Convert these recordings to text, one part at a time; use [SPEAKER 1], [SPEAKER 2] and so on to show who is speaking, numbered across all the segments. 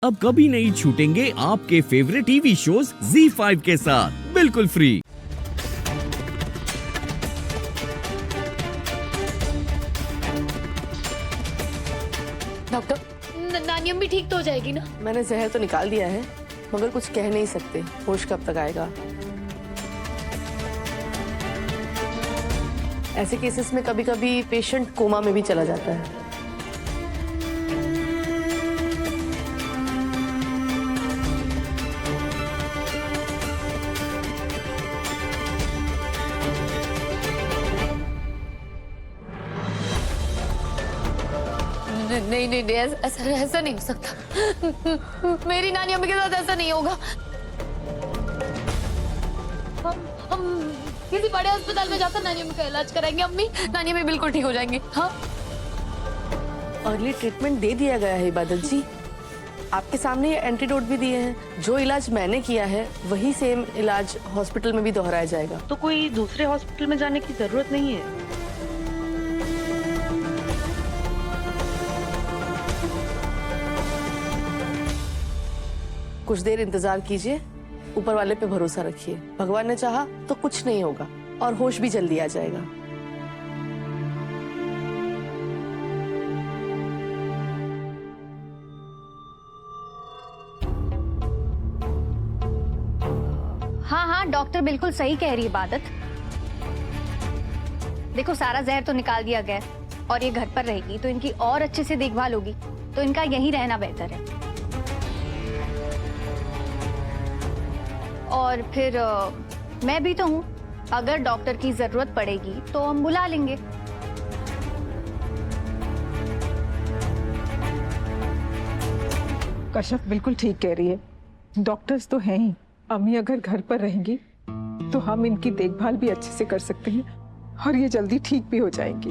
[SPEAKER 1] अब कभी नहीं छूटेंगे आपके फेवरेट टीवी शोज ZEE5 के साथ बिल्कुल फ्री।
[SPEAKER 2] डॉक्टर,
[SPEAKER 3] नानी अम्मी ठीक तो हो जाएगी ना?
[SPEAKER 2] मैंने जहर तो निकाल दिया है, मगर कुछ कह नहीं सकते। होश कब तक आएगा? ऐसे केसेस में कभी कभी पेशेंट कोमा में भी चला जाता है।
[SPEAKER 3] नहीं नहीं नहीं, ऐसा नहीं हो सकता। मेरी नानी अम्मी के साथ ऐसा नहीं होगा। हम किसी बड़े अस्पताल में जाकर नानी अम्मी का इलाज कराएंगे। अम्मी, नानी अम्मी बिल्कुल ठीक हो जाएंगे। हाँ,
[SPEAKER 2] अर्ली ट्रीटमेंट दे दिया गया है इबादत जी। आपके सामने ये एंटीडोट भी दिए हैं। जो इलाज मैंने किया है वही सेम इलाज हॉस्पिटल में भी दोहराया जाएगा। तो कोई दूसरे हॉस्पिटल में जाने की जरूरत नहीं है। कुछ देर इंतजार कीजिए, ऊपर वाले पे भरोसा रखिए। भगवान ने चाहा तो कुछ नहीं होगा और होश भी जल्दी आ जाएगा।
[SPEAKER 4] हाँ हाँ, डॉक्टर बिल्कुल सही कह रही है इबादत। देखो, सारा जहर तो निकाल दिया गया है और ये घर पर रहेगी तो इनकी और अच्छे से देखभाल होगी, तो इनका यहीं रहना बेहतर है। और फिर मैं भी तो हूँ, अगर डॉक्टर की जरूरत पड़ेगी तो हम बुला लेंगे।
[SPEAKER 5] कश्यप बिल्कुल ठीक कह रही है। डॉक्टर्स तो हैं ही। अम्मी अगर घर पर रहेंगी तो हम इनकी देखभाल भी अच्छे से कर सकते हैं और ये जल्दी ठीक भी हो जाएंगी।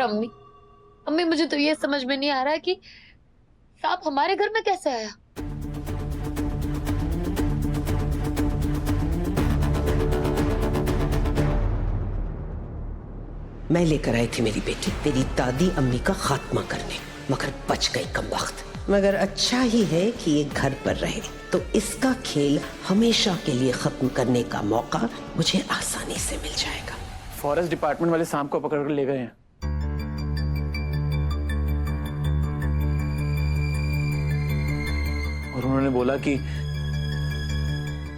[SPEAKER 3] अम्मी, अम्मी मुझे तो ये समझ में नहीं आ रहा है कि सांप हमारे घर में कैसे आया?
[SPEAKER 6] मैं लेकर आई थी मेरी बेटी, तेरी दादी अम्मी का खात्मा करने, मगर बच गई कमबख्त। मगर अच्छा ही है कि ये घर पर रहे, तो इसका खेल हमेशा के लिए खत्म करने का मौका मुझे आसानी से मिल जाएगा।
[SPEAKER 7] फॉरेस्ट डिपार्टमेंट वाले सांप को पकड़ कर ले गए हैं। और उन्होंने बोला कि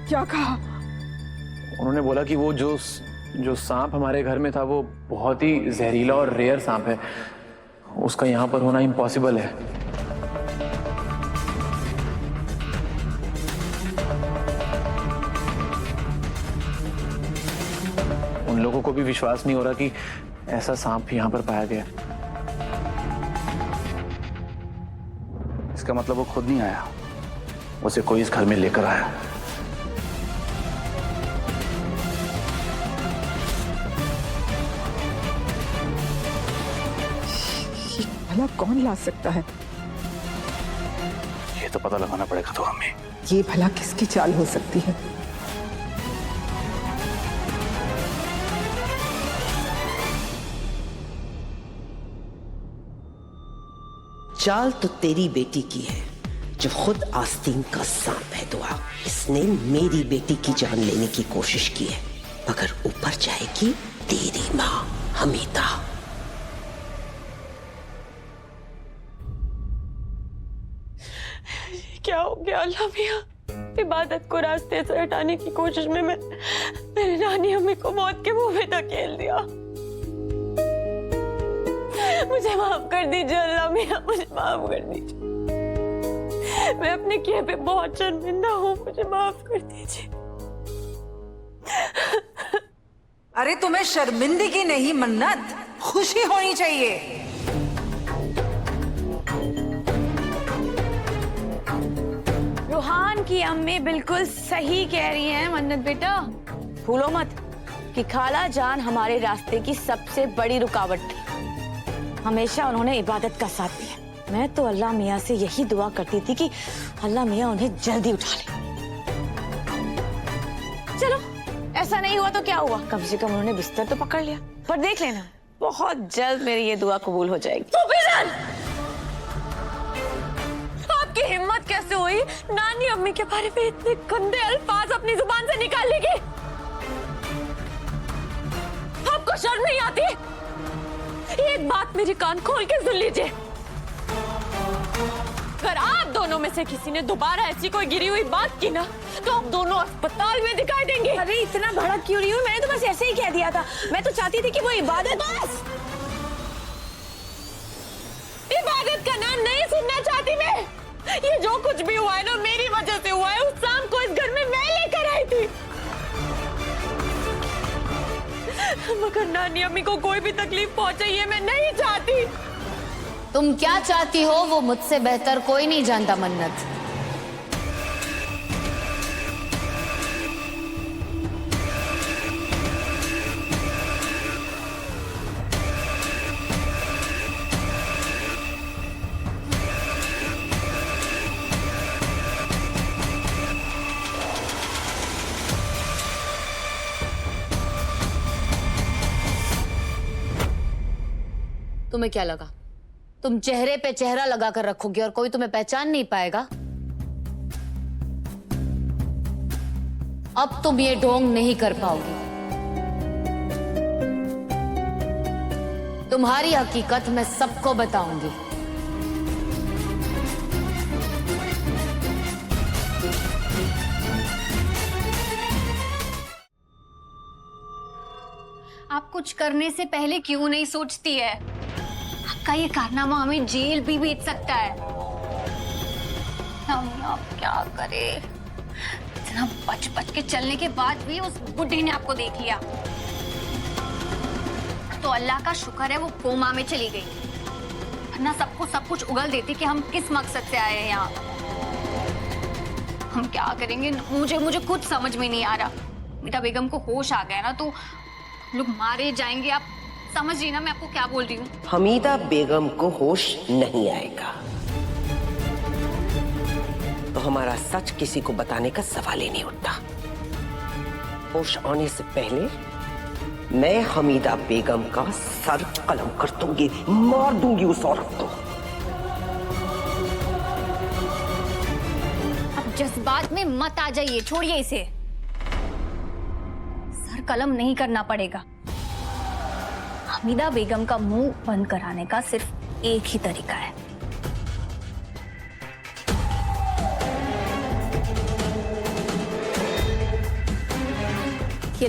[SPEAKER 5] क्या कहा?
[SPEAKER 7] उन्होंने बोला कि वो जो सांप हमारे घर में था वो बहुत ही जहरीला और रेयर सांप है, उसका यहाँ पर होना इम्पॉसिबल है। उन लोगों को भी विश्वास नहीं हो रहा कि ऐसा सांप यहाँ पर पाया गया। इसका मतलब वो खुद नहीं आया, उसे कोई इस घर में लेकर आया।
[SPEAKER 5] भला कौन ला सकता है?
[SPEAKER 7] ये तो पता लगाना पड़ेगा तो हमें।
[SPEAKER 5] ये भला किसकी चाल हो सकती है?
[SPEAKER 6] चाल तो तेरी बेटी की है, जो खुद आस्तीन का सांप है। दुआ, इसने मेरी बेटी की जान लेने की कोशिश की है, मगर ऊपर जाएगी तेरी माँ हमीदा।
[SPEAKER 2] क्या हो गया अल्लाह मियां? इबादत को रास्ते से हटाने की कोशिश में मेरी नानी अम्मी को मौत के मुंह में धकेल दिया। मुझे माफ कर दीजिए अल्लाह मियां, मुझे माफ कर दीजिए। मैं अपने किए पे बहुत शर्मिंदा हूँ, मुझे माफ कर दीजिए।
[SPEAKER 8] अरे तुम्हें शर्मिंदगी नहीं मन्नत, खुशी होनी चाहिए।
[SPEAKER 9] रूहान की अम्मी बिल्कुल सही कह रही हैं मन्नत बेटा। भूलो मत कि खाला जान हमारे रास्ते की सबसे बड़ी रुकावट थी। हमेशा उन्होंने इबादत का साथ दिया। मैं तो अल्लाह मियाँ से यही दुआ करती थी कि अल्लाह मियाँ उन्हें जल्दी उठा ले। चलो, ऐसा नहीं हुआ तो क्या हुआ, कम से कम उन्होंने बिस्तर तो पकड़ लिया। पर देख लेना, बहुत जल्द मेरी ये दुआ कबूल हो जाएगी।
[SPEAKER 3] आपकी हिम्मत कैसे हुई नानी अम्मी के बारे में इतने गंदे अल्फाज अपनी जुबान से निकालने की? आपको शर्म नहीं आती? एक बात मेरी कान खोल के सुन लीजिए, अगर आप दोनों में से किसी ने दोबारा ऐसी कोई गिरी हुई बात की ना तो आप दोनों अस्पताल में दिखाई देंगे।
[SPEAKER 9] अरे इतना भड़क क्यों रही हूँ? मैंने तो बस ऐसे ही कह दिया था। मैं तो चाहती थी कि वो इबादत का नाम नहीं सुनना चाहती मैं। ये जो कुछ भी हुआ है ना मेरी वजह से हुआ है। उस शाम को इस घर में मैं लेकर आई थी, मगर नानी अम्मी को कोई भी तकलीफ पहुंचे ये मैं नहीं चाहती।
[SPEAKER 3] तुम क्या चाहती हो वो मुझसे बेहतर कोई नहीं जानता मन्नत। तुम्हें क्या लगा तुम चेहरे पे चेहरा लगा कर रखोगे और कोई तुम्हें पहचान नहीं पाएगा? अब तुम ये ढोंग नहीं कर पाओगी। तुम्हारी हकीकत मैं सबको बताऊंगी।
[SPEAKER 4] आप कुछ करने से पहले क्यों नहीं सोचती है? आपका ये कारनामा हमें जेल भी भेज सकता है। हम आप क्या करे? इतना बच के चलने के बाद भी उस बुढ़ी ने आपको देख लिया। तो अल्लाह का शुक्र है वो कोमा में चली गई, वरना सबको सब कुछ उगल देती कि हम किस मकसद से आए हैं यहाँ। हम क्या करेंगे? मुझे खुद समझ में नहीं आ रहा। मीरा बेगम को होश आ गया ना तो लोग मारे जाएंगे। आप समझिए ना मैं आपको क्या बोल रही हूँ।
[SPEAKER 6] हमीदा बेगम को होश नहीं आएगा तो हमारा सच किसी को बताने का सवाल ही नहीं उठता। होश आने से पहले मैं हमीदा बेगम का सर कलम कर दूंगी, मार दूंगी उस औरत को।
[SPEAKER 4] अब जज्बात में मत आ जाइए, छोड़िए इसे। सर कलम नहीं करना पड़ेगा। हमीदा बेगम का मुंह बंद कराने का सिर्फ एक ही तरीका है। ये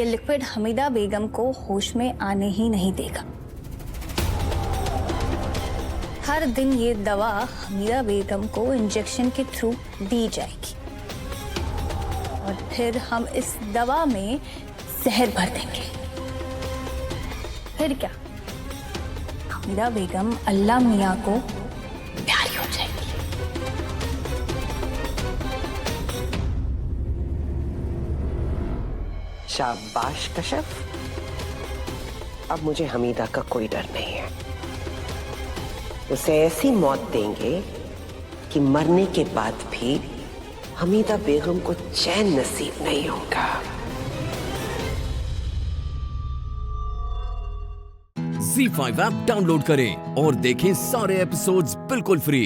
[SPEAKER 4] लिक्विड हमीदा बेगम को होश में आने ही नहीं देगा। हर दिन ये दवा हमीदा बेगम को इंजेक्शन के थ्रू दी जाएगी और फिर हम इस दवा में जहर भर देंगे। फिर क्या? हमीदा बेगम अल्लाह मियां को प्यारी हो जाएगी।
[SPEAKER 6] शाबाश कशफ, अब मुझे हमीदा का कोई डर नहीं है। उसे ऐसी मौत देंगे कि मरने के बाद भी हमीदा बेगम को चैन नसीब नहीं होगा।
[SPEAKER 1] ZEE5 ऐप डाउनलोड करें और देखें सारे एपिसोड्स बिल्कुल फ्री।